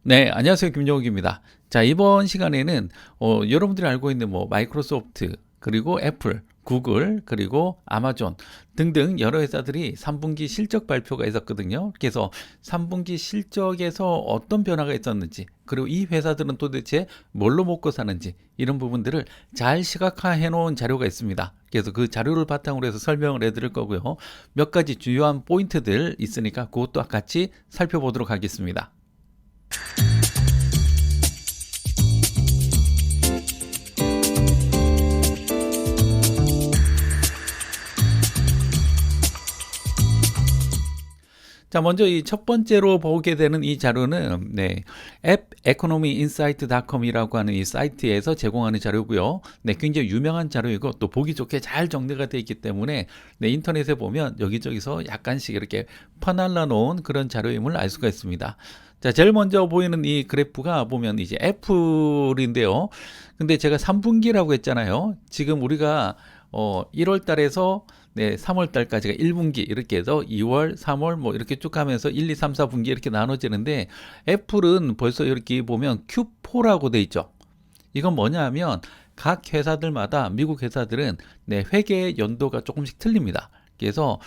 네, 안녕하세요. 김종욱입니다. 자, 이번 시간에는 여러분들이 알고 있는 뭐 마이크로소프트, 그리고 애플, 구글, 그리고 아마존 등등 여러 회사들이 3분기 실적 발표가 있었거든요. 그래서 3분기 실적에서 어떤 변화가 있었는지, 그리고 이 회사들은 도대체 뭘로 먹고 사는지 이런 부분들을 잘 시각화해 놓은 자료가 있습니다. 그래서 그 자료를 바탕으로 해서 설명을 해 드릴 거고요. 몇 가지 주요한 포인트들 있으니까 그것도 같이 살펴보도록 하겠습니다. 자, 먼저 이 첫 번째로 보게 되는 이 자료는 app-economy-insight.com이라고 하는 이 사이트에서 제공하는 자료고요. 굉장히 유명한 자료이고 또 보기 좋게 잘 정리가 되어 있기 때문에 인터넷에 보면 여기저기서 약간씩 이렇게 퍼날라 놓은 그런 자료임을 알 수가 있습니다. 자, 제일 먼저 보이는 이 그래프가 보면 이제 애플인데요. 근데 제가 3분기라고 했잖아요. 지금 우리가 1월 달에서 3월 달까지가 1분기 이렇게 해서 2월, 3월 뭐 이렇게 쭉 가면서 1, 2, 3, 4분기 이렇게 나눠지는데 애플은 벌써 이렇게 보면 Q4라고 돼 있죠. 이건 뭐냐 하면 각 회사들마다 미국 회사들은 회계 연도가 조금씩 틀립니다. 그래서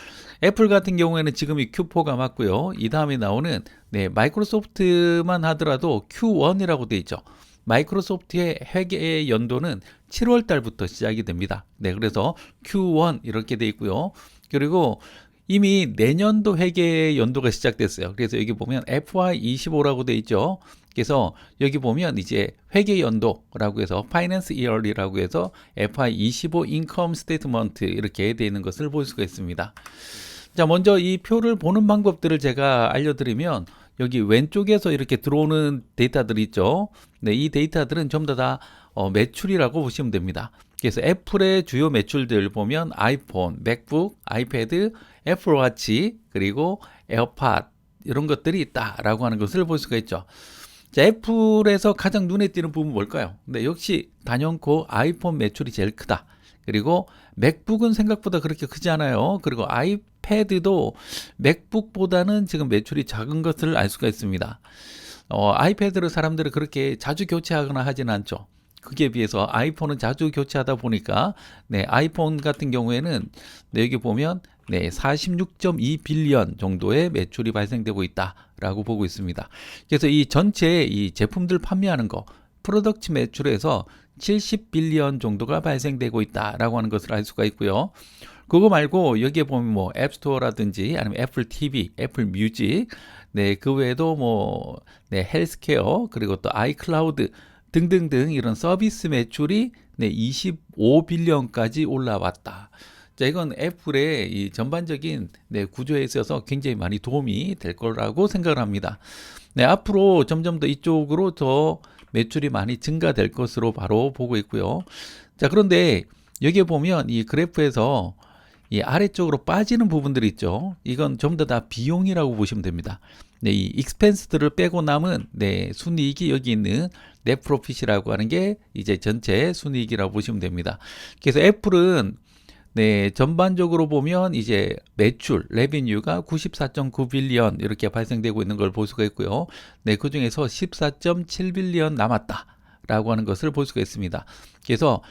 애플 같은 경우에는 지금 이 Q4가 맞고요. 이 다음에 나오는 마이크로소프트만 하더라도 Q1이라고 돼 있죠. 마이크로소프트의 회계 연도는 7월 달부터 시작이 됩니다. 그래서 Q1 이렇게 돼 있고요. 그리고 이미 내년도 회계 연도가 시작됐어요. 그래서 여기 보면 FY25라고 돼 있죠. 그래서 여기 보면 이제 회계 연도라고 해서 파이낸스 이어리라고 해서 FY25 인컴 스테이트먼트 이렇게 되어 있는 것을 볼 수가 있습니다. 자, 먼저 이 표를 보는 방법들을 제가 알려드리면 여기 왼쪽에서 이렇게 들어오는 데이터들이 있죠. 이 데이터들은 전부 다 매출이라고 보시면 됩니다. 그래서 애플의 주요 매출들 보면 아이폰, 맥북, 아이패드, 애플워치, 그리고 에어팟 이런 것들이 있다라고 하는 것을 볼 수가 있죠. 자, 애플에서 가장 눈에 띄는 부분은 뭘까요? 역시 단연코 아이폰 매출이 제일 크다. 그리고 맥북은 생각보다 그렇게 크지 않아요. 그리고 아이패드도 맥북보다는 지금 매출이 작은 것을 알 수가 있습니다. 아이패드를 사람들이 그렇게 자주 교체하거나 하지는 않죠. 그에 비해서 아이폰은 자주 교체하다 보니까 아이폰 같은 경우에는 여기 보면 46.2 빌리언 정도의 매출이 발생되고 있다라고 보고 있습니다. 그래서 이 전체 이 제품들 판매하는 거 프로덕트 매출에서 70 빌리언 정도가 발생되고 있다라고 하는 것을 알 수가 있고요. 그거 말고 여기에 보면 뭐 앱스토어라든지 아니면 애플 TV, 애플 뮤직, 그 외에도 뭐 헬스케어 그리고 또 아이클라우드 등등등 이런 서비스 매출이 25 빌리언까지 올라왔다. 자, 이건 애플의 이 전반적인 구조에 있어서 굉장히 많이 도움이 될 거라고 생각을 합니다. 앞으로 점점 더 이쪽으로 더 매출이 많이 증가될 것으로 바로 보고 있고요. 자, 그런데 여기에 보면 이 그래프에서 이 아래쪽으로 빠지는 부분들이 있죠. 이건 전부 다 비용이라고 보시면 됩니다. 이 익스펜스들을 빼고 남은 순이익이 여기 있는 넷 프로핏이라고 하는 게 이제 전체 순이익이라고 보시면 됩니다. 그래서 애플은 전반적으로 보면 이제 매출, 레비뉴가 94.9 빌리언 이렇게 발생되고 있는 걸 볼 수가 있고요. 그 중에서 14.7 빌리언 남았다. 라고 하는 것을 볼 수가 있습니다. 그래서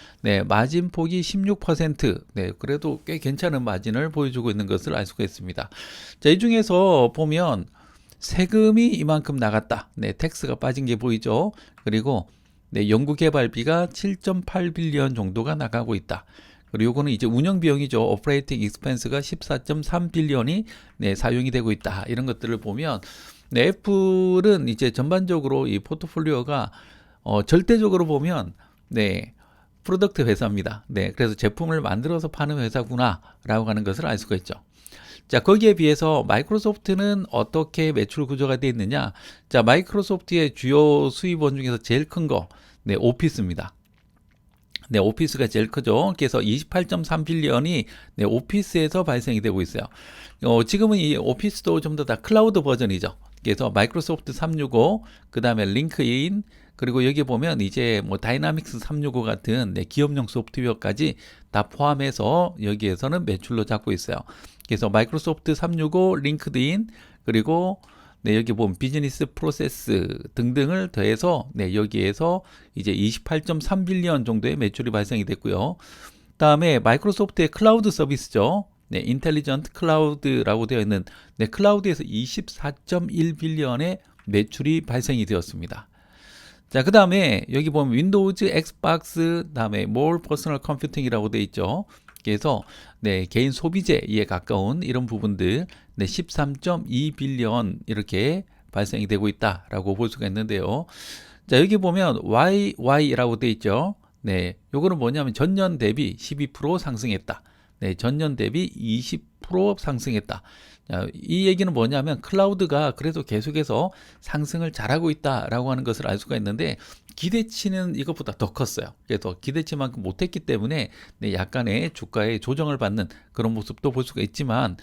마진폭이 16%, 그래도 꽤 괜찮은 마진을 보여주고 있는 것을 알 수가 있습니다. 자, 이 중에서 보면 세금이 이만큼 나갔다. 텍스가 빠진 게 보이죠. 그리고 연구개발비가 7.8 빌리언 정도가 나가고 있다. 그리고 이거는 이제 운영 비용이죠. 오퍼레이팅 익스펜스가 14.3 빌리언이 사용이 되고 있다. 이런 것들을 보면 애플은 이제 전반적으로 이 포트폴리오가 절대적으로 보면 프로덕트 회사입니다. 그래서 제품을 만들어서 파는 회사구나라고 하는 것을 알 수가 있죠. 자, 거기에 비해서 마이크로소프트는 어떻게 매출 구조가 되어 있느냐? 자, 마이크로소프트의 주요 수입원 중에서 제일 큰 거, 오피스입니다. 오피스가 제일 크죠. 그래서 28.3 빌리언이 오피스에서 발생이 되고 있어요. 지금은 이 오피스도 좀 더 다 클라우드 버전이죠. 그래서 마이크로소프트 365, 그 다음에 링크인, 그리고 여기 보면 이제 뭐 다이나믹스 365 같은 기업용 소프트웨어까지 다 포함해서 여기에서는 매출로 잡고 있어요. 그래서 마이크로소프트 365, 링크드인, 그리고 네, 여기 보면 비즈니스 프로세스 등등을 더해서 네, 여기에서 이제 28.3빌리언 정도의 매출이 발생이 됐고요. 다음에 마이크로소프트의 클라우드 서비스죠. 네, 인텔리전트 클라우드라고 되어 있는 네, 클라우드에서 24.1빌리언의 매출이 발생이 되었습니다. 자, 그 다음에 여기 보면 윈도우즈, 엑스박스, 다음에 more personal computing이라고 되어 있죠. 그래서 네, 개인 소비재에 가까운 이런 부분들 네, 13.2빌리언 이렇게 발생이 되고 있다라고 볼 수가 있는데요. 자, 여기 보면 YY라고 되어 있죠. 네, 요거는 뭐냐면 전년 대비 12% 상승했다. 네, 전년 대비 20% 상승했다. 자, 이 얘기는 뭐냐면 클라우드가 그래도 계속해서 상승을 잘하고 있다라고 하는 것을 알 수가 있는데 기대치는 이것보다 더 컸어요. 그래서 기대치만큼 못했기 때문에 네, 약간의 주가의 조정을 받는 그런 모습도 볼 수가 있지만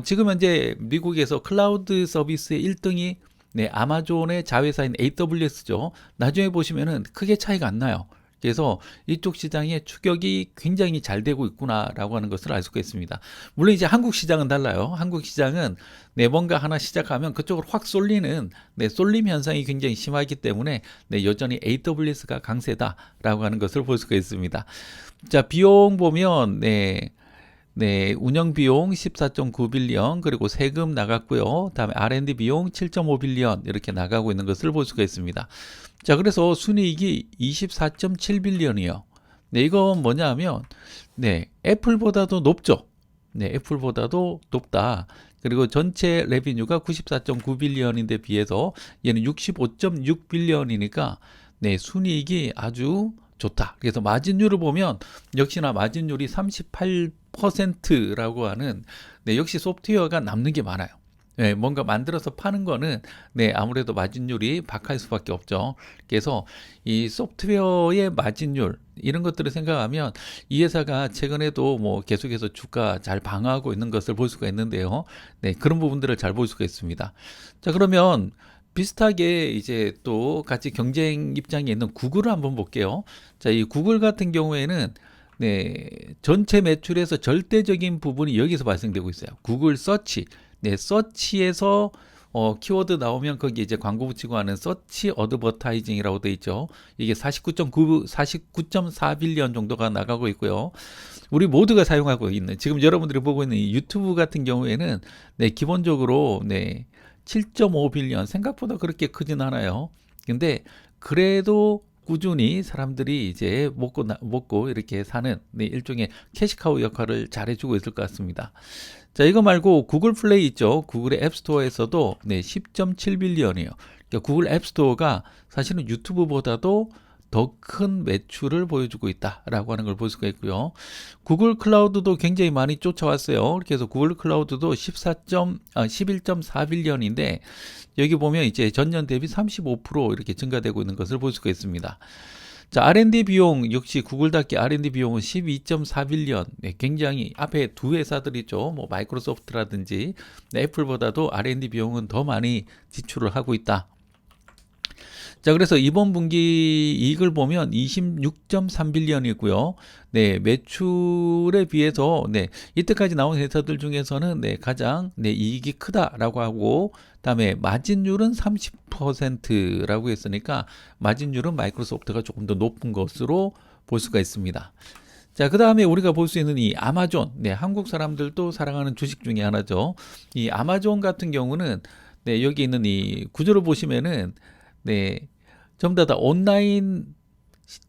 지금 현재 미국에서 클라우드 서비스의 1등이 네, 아마존의 자회사인 AWS죠. 나중에 보시면은 크게 차이가 안 나요. 그래서 이쪽 시장의 추격이 굉장히 잘 되고 있구나라고 하는 것을 알 수가 있습니다. 물론 이제 한국 시장은 달라요. 한국 시장은 네, 뭔가 하나 시작하면 그쪽으로 확 쏠리는 네, 쏠림 현상이 굉장히 심하기 때문에 네, 여전히 AWS가 강세다라고 하는 것을 볼 수가 있습니다. 자, 비용 보면 네, 운영 비용 14.9빌리언 그리고 세금 나갔고요. 다음에 R&D 비용 7.5빌리언 이렇게 나가고 있는 것을 볼 수가 있습니다. 자, 그래서 순이익이 24.7빌리언이에요. 네, 이건 뭐냐면 네, 애플보다도 높죠. 네, 애플보다도 높다. 그리고 전체 레비뉴가 94.9빌리언인데 비해서 얘는 65.6빌리언이니까 네, 순이익이 아주 좋다. 그래서 마진율을 보면 역시나 마진율이 38%라고 하는 네, 역시 소프트웨어가 남는 게 많아요. 네, 뭔가 만들어서 파는 거는 네, 아무래도 마진율이 박할 수밖에 없죠. 그래서 이 소프트웨어의 마진율 이런 것들을 생각하면 이 회사가 최근에도 뭐 계속해서 주가 잘 방어하고 있는 것을 볼 수가 있는데요. 네, 그런 부분들을 잘 볼 수가 있습니다. 자, 그러면 비슷하게 이제 또 같이 경쟁 입장에 있는 구글을 한번 볼게요. 자, 이 구글 같은 경우에는 네, 전체 매출에서 절대적인 부분이 여기서 발생되고 있어요. 구글 서치. 네, 서치에서 키워드 나오면 거기 이제 광고 붙이고 하는 서치 어드버타이징이라고 돼 있죠. 이게 49.4빌리언 정도가 나가고 있고요. 우리 모두가 사용하고 있는 지금 여러분들이 보고 있는 이 유튜브 같은 경우에는 네, 기본적으로 네, 7.5빌리언 생각보다 그렇게 크진 않아요. 근데 그래도 꾸준히 사람들이 이제 먹고 이렇게 사는 네, 일종의 캐시카우 역할을 잘 해주고 있을 것 같습니다. 자, 이거 말고 구글 플레이 있죠. 구글의 앱스토어에서도 네, 10.7빌리언이에요. 그러니까 구글 앱스토어가 사실은 유튜브보다도 더 큰 매출을 보여주고 있다라고 하는 걸 볼 수가 있고요. 구글 클라우드도 굉장히 많이 쫓아왔어요. 그래서 구글 클라우드도 11.4빌리언인데 여기 보면 이제 전년 대비 35% 이렇게 증가되고 있는 것을 볼 수가 있습니다. 자, R&D 비용 역시 구글답게 R&D 비용은 12.4빌리언. 네, 굉장히 앞에 두 회사들 있죠. 뭐 마이크로소프트라든지 네, 애플보다도 R&D 비용은 더 많이 지출을 하고 있다. 자, 그래서 이번 분기 이익을 보면 26.3빌리언이고요. 네, 매출에 비해서 네, 이때까지 나온 회사들 중에서는 네, 가장 네, 이익이 크다라고 하고 그다음에 마진율은 30%라고 했으니까 마진율은 마이크로소프트가 조금 더 높은 것으로 볼 수가 있습니다. 자, 그 다음에 우리가 볼 수 있는 이 아마존, 네, 한국 사람들도 사랑하는 주식 중에 하나죠. 이 아마존 같은 경우는 네, 여기 있는 이 구조를 보시면은 네, 전부 다 온라인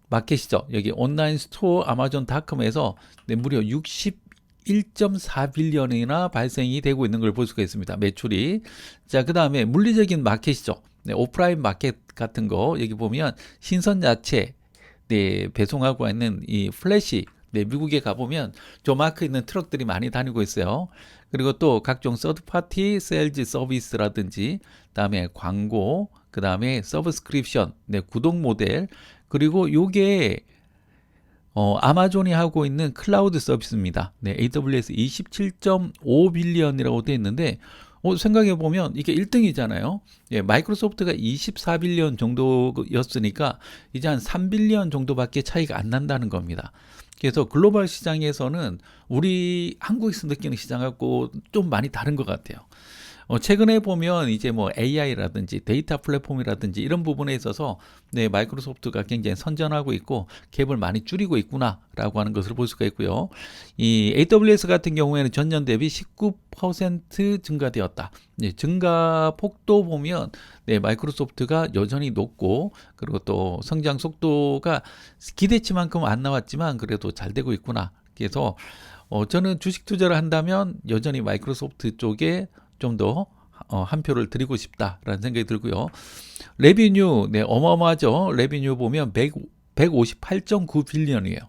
마켓이죠. 여기 온라인 스토어 아마존닷컴에서 네, 무려 61.4빌리언이나 발생이 되고 있는 걸 볼 수가 있습니다. 매출이. 자, 그 다음에 물리적인 마켓이죠. 네, 오프라인 마켓 같은 거 여기 보면 신선 야채 네, 배송하고 있는 이 플래시 네, 미국에 가보면 저 마크 있는 트럭들이 많이 다니고 있어요. 그리고 또 각종 서드파티 세일즈 서비스라든지 다음에 광고 그 다음에 서브스크립션 네, 구독 모델 그리고 요게 아마존이 하고 있는 클라우드 서비스입니다. 네, AWS 27.5빌리언이라고 되어 있는데 생각해 보면 이게 1등이잖아요. 예, 마이크로소프트가 24빌리언 정도였으니까 이제 한 3빌리언 정도밖에 차이가 안 난다는 겁니다. 그래서 글로벌 시장에서는 우리 한국에서 느끼는 시장하고 좀 많이 다른 것 같아요. 최근에 보면 이제 뭐 AI라든지 데이터 플랫폼이라든지 이런 부분에 있어서 네, 마이크로소프트가 굉장히 선전하고 있고 갭을 많이 줄이고 있구나라고 하는 것을 볼 수가 있고요. 이 AWS 같은 경우에는 전년 대비 19% 증가되었다. 네, 증가 폭도 보면 네, 마이크로소프트가 여전히 높고 그리고 또 성장 속도가 기대치만큼 안 나왔지만 그래도 잘 되고 있구나. 그래서 저는 주식 투자를 한다면 여전히 마이크로소프트 쪽에 좀 더 한 표를 드리고 싶다라는 생각이 들고요. 레비뉴, 네, 어마어마하죠. 레비뉴 보면 158.9 빌리언이에요.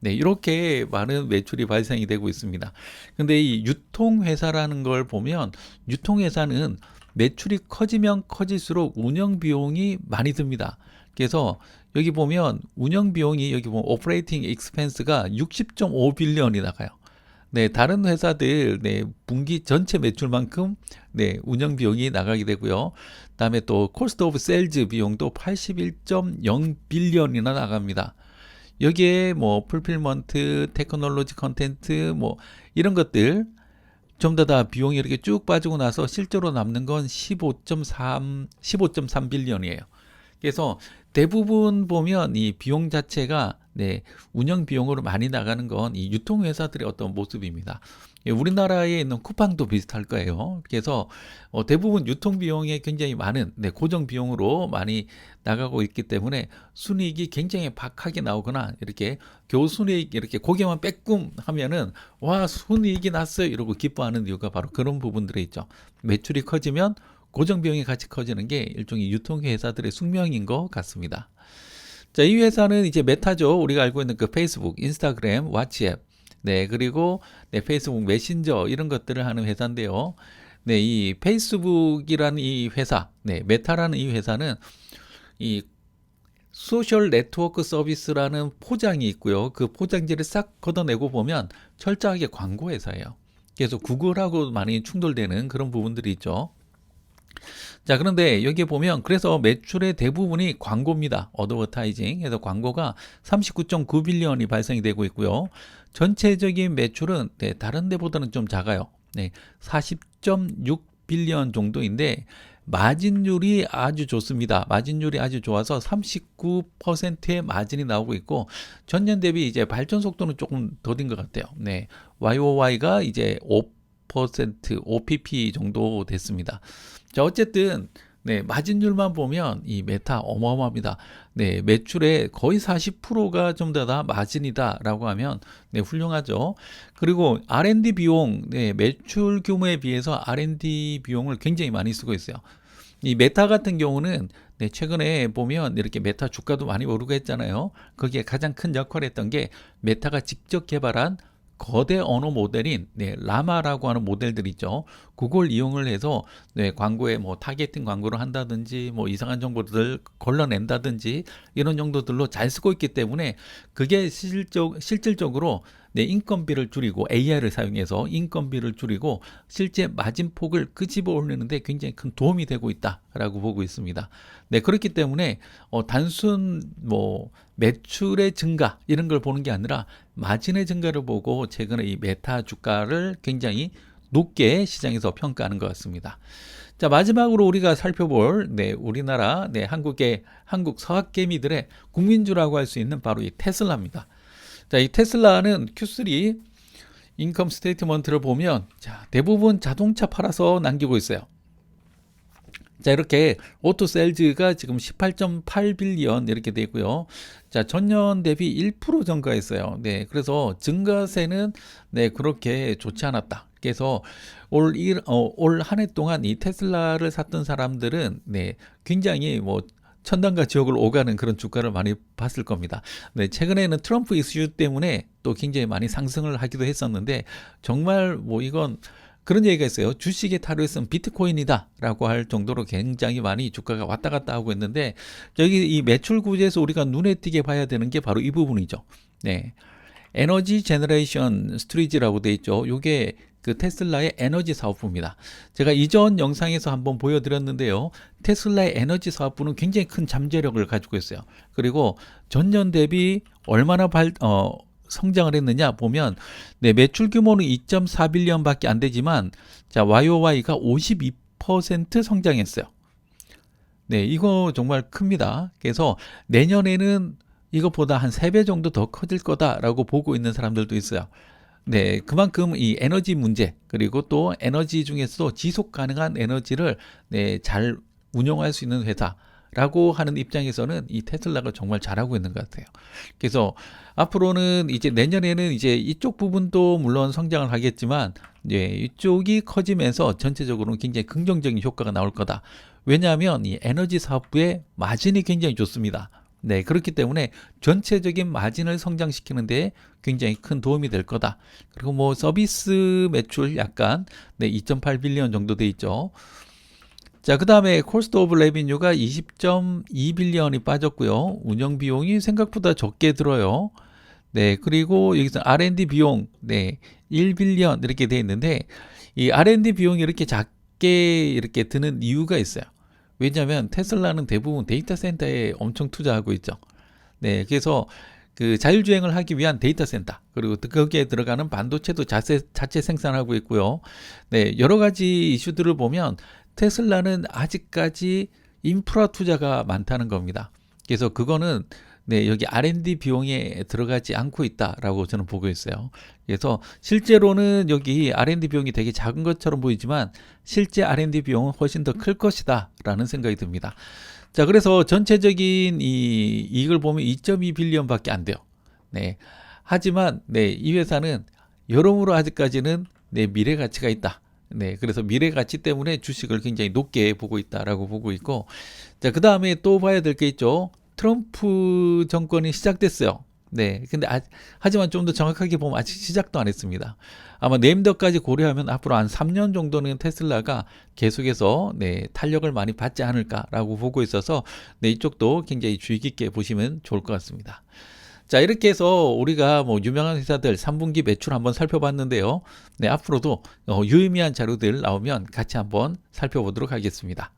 네, 이렇게 많은 매출이 발생이 되고 있습니다. 근데 이 유통회사라는 걸 보면 유통회사는 매출이 커지면 커질수록 운영 비용이 많이 듭니다. 그래서 여기 보면 운영 비용이 여기 보면 오퍼레이팅 익스펜스가 60.5 빌리언이 나가요. 네, 다른 회사들 네, 분기 전체 매출만큼 네, 운영 비용이 나가게 되고요. 그다음에 또 코스트 오브 세일즈 비용도 81.0 빌리언이나 나갑니다. 여기에 뭐 풀필먼트, 테크놀로지 컨텐트 뭐 이런 것들 전부 다 비용이 이렇게 쭉 빠지고 나서 실제로 남는 건 15.3 빌리언이에요. 그래서 대부분 보면 이 비용 자체가 네, 운영 비용으로 많이 나가는 건 이 유통회사들의 어떤 모습입니다. 예, 우리나라에 있는 쿠팡도 비슷할 거예요. 그래서 대부분 유통 비용에 굉장히 많은 네, 고정 비용으로 많이 나가고 있기 때문에 순이익이 굉장히 박하게 나오거나 이렇게 겨우 순이익 이렇게 고개만 빼꼼 하면은 와 순이익이 났어요 이러고 기뻐하는 이유가 바로 그런 부분들에 있죠. 매출이 커지면 고정 비용이 같이 커지는 게 일종의 유통회사들의 숙명인 것 같습니다. 자, 이 회사는 이제 메타죠. 우리가 알고 있는 그 페이스북, 인스타그램, 왓츠앱, 네, 그리고 네, 페이스북 메신저 이런 것들을 하는 회사인데요. 네, 이 페이스북이라는 이 회사, 네, 메타라는 이 회사는 이 소셜 네트워크 서비스라는 포장이 있고요. 그 포장지를 싹 걷어내고 보면 철저하게 광고 회사예요. 그래서 구글하고 많이 충돌되는 그런 부분들이 있죠. 자, 그런데 여기에 보면 그래서 매출의 대부분이 광고입니다. 어드버타이징 해서 광고가 39.9 빌리언이 발생이 되고 있고요. 전체적인 매출은 네, 다른 데보다는 좀 작아요. 네, 40.6 빌리언 정도인데 마진율이 아주 좋습니다. 마진율이 아주 좋아서 39%의 마진이 나오고 있고 전년 대비 이제 발전 속도는 조금 더딘 것 같아요. 네, YOY가 이제 5%, OPP 정도 됐습니다. 자, 어쨌든 네, 마진율만 보면 이 메타 어마어마합니다. 네, 매출의 거의 40%가 좀 다 마진이다라고 하면 네, 훌륭하죠. 그리고 R&D 비용, 네, 매출 규모에 비해서 R&D 비용을 굉장히 많이 쓰고 있어요. 이 메타 같은 경우는 네, 최근에 보면 이렇게 메타 주가도 많이 오르고 했잖아요. 거기에 가장 큰 역할을 했던 게 메타가 직접 개발한 거대 언어 모델인 네, 라마라고 하는 모델들 있죠. 그걸 이용을 해서 네, 광고에 뭐 타겟팅 광고를 한다든지 뭐 이상한 정보들 걸러낸다든지 이런 정도들로 잘 쓰고 있기 때문에 그게 실질적으로 네, 인건비를 줄이고 AI를 사용해서 인건비를 줄이고 실제 마진폭을 끄집어 올리는데 굉장히 큰 도움이 되고 있다라고 보고 있습니다. 네, 그렇기 때문에 단순 뭐 매출의 증가 이런 걸 보는 게 아니라 마진의 증가를 보고 최근에 이 메타 주가를 굉장히 높게 시장에서 평가하는 것 같습니다. 자, 마지막으로 우리가 살펴볼 네, 우리나라 네, 한국 서학개미들의 국민주라고 할 수 있는 바로 이 테슬라입니다. 자, 이 테슬라는 Q3 인컴 스테이트먼트를 보면 자, 대부분 자동차 팔아서 남기고 있어요. 자, 이렇게 오토 셀즈가 지금 18.8 빌리언 이렇게 되고요. 자, 전년 대비 1% 증가했어요. 네, 그래서 증가세는 네, 그렇게 좋지 않았다. 그래서 올 한 해 동안 이 테슬라를 샀던 사람들은 네, 굉장히 뭐 천당과 지옥을 오가는 그런 주가를 많이 봤을 겁니다. 네, 최근에는 트럼프 이슈 때문에 또 굉장히 많이 상승을 하기도 했었는데 정말 뭐 이건 그런 얘기가 있어요. 주식의 타겟은 비트코인이다 라고 할 정도로 굉장히 많이 주가가 왔다 갔다 하고 있는데 여기 이 매출 구조에서 우리가 눈에 띄게 봐야 되는 게 바로 이 부분이죠. 네, 에너지 제너레이션 스트리지라고 돼 있죠. 요게 그 테슬라의 에너지 사업부입니다. 제가 이전 영상에서 한번 보여드렸는데요. 테슬라의 에너지 사업부는 굉장히 큰 잠재력을 가지고 있어요. 그리고 전년 대비 얼마나 성장을 했느냐 보면 네, 매출 규모는 2.4빌리언밖에 안 되지만 자, YOY가 52% 성장했어요. 네, 이거 정말 큽니다. 그래서 내년에는 이것보다 한 3배 정도 더 커질 거다라고 보고 있는 사람들도 있어요. 네, 그만큼 이 에너지 문제, 그리고 또 에너지 중에서도 지속 가능한 에너지를 네, 잘 운영할 수 있는 회사라고 하는 입장에서는 이 테슬라가 정말 잘하고 있는 것 같아요. 그래서 앞으로는 이제 내년에는 이제 이쪽 부분도 물론 성장을 하겠지만 이제 이쪽이 커지면서 전체적으로는 굉장히 긍정적인 효과가 나올 거다. 왜냐하면 이 에너지 사업부의 마진이 굉장히 좋습니다. 네, 그렇기 때문에 전체적인 마진을 성장시키는데 굉장히 큰 도움이 될 거다. 그리고 뭐 서비스 매출 약간 네, 2.8빌리언 정도 돼 있죠. 자, 그 다음에 코스트 오브 레비뉴가 20.2빌리언이 빠졌고요. 운영 비용이 생각보다 적게 들어요. 네, 그리고 여기서 R&D 비용, 네, 1빌리언 이렇게 돼 있는데 이 R&D 비용이 이렇게 작게 이렇게 드는 이유가 있어요. 왜냐하면 테슬라는 대부분 데이터 센터에 엄청 투자하고 있죠. 네, 그래서 그 자율주행을 하기 위한 데이터 센터, 그리고 거기에 들어가는 반도체도 자체 생산하고 있고요. 네, 여러 가지 이슈들을 보면 테슬라는 아직까지 인프라 투자가 많다는 겁니다. 그래서 그거는 네, 여기 R&D 비용에 들어가지 않고 있다라고 저는 보고 있어요. 그래서 실제로는 여기 R&D 비용이 되게 작은 것처럼 보이지만 실제 R&D 비용은 훨씬 더 클 것이다 라는 생각이 듭니다. 자, 그래서 전체적인 이 이익을 보면 2.2빌리언 밖에 안 돼요. 네. 하지만 네, 이 회사는 여러모로 아직까지는 네, 미래 가치가 있다. 네, 그래서 미래 가치 때문에 주식을 굉장히 높게 보고 있다라고 보고 있고, 자, 그 다음에 또 봐야 될 게 있죠. 트럼프 정권이 시작됐어요. 네, 근데 하지만 좀 더 정확하게 보면 아직 시작도 안 했습니다. 아마 내임덕까지 고려하면 앞으로 한 3년 정도는 테슬라가 계속해서 네, 탄력을 많이 받지 않을까라고 보고 있어서 네, 이쪽도 굉장히 주의 깊게 보시면 좋을 것 같습니다. 자, 이렇게 해서 우리가 뭐 유명한 회사들 3분기 매출 한번 살펴봤는데요. 네, 앞으로도 유의미한 자료들 나오면 같이 한번 살펴보도록 하겠습니다.